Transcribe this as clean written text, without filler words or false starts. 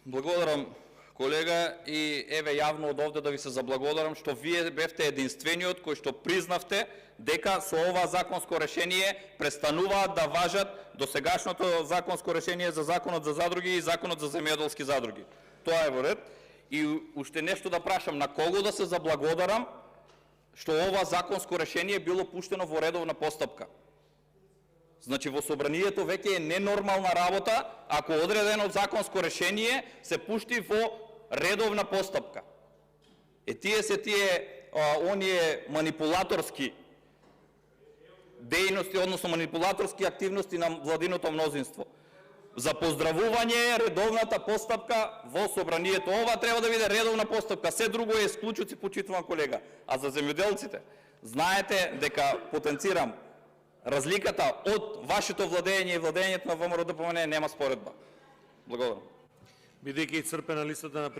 Благодарам, колега, и еве јавно од овде да ви се заблагодарам што вие бевте единствениот кој што признавте дека со ова законско решение престануваат да важат досегашното законско решение за Законот за задруги и Законот за земјоделски задруги. Тоа е во ред. И уште нешто да прашам, на кого да се заблагодарам што ова законско решение било пуштено во редовна постапка? Значи во собранието веќе е ненормална работа ако одредено законско решение се пушти во редовна постапка. Тие се оние манипулаторски дејности, односно манипулаторски активности на владиното мнозинство. За поздравување редовната постапка во собранието. Ова треба да биде редовна постапка, се друго е исклучуци, почитуван колега. А за земјоделците, знаете дека, потенцирам, разликата од вашето владење и владењето на ВМРО-ДПМНЕ нема споредба. Благодарам. Бидејќи исцрпена листата на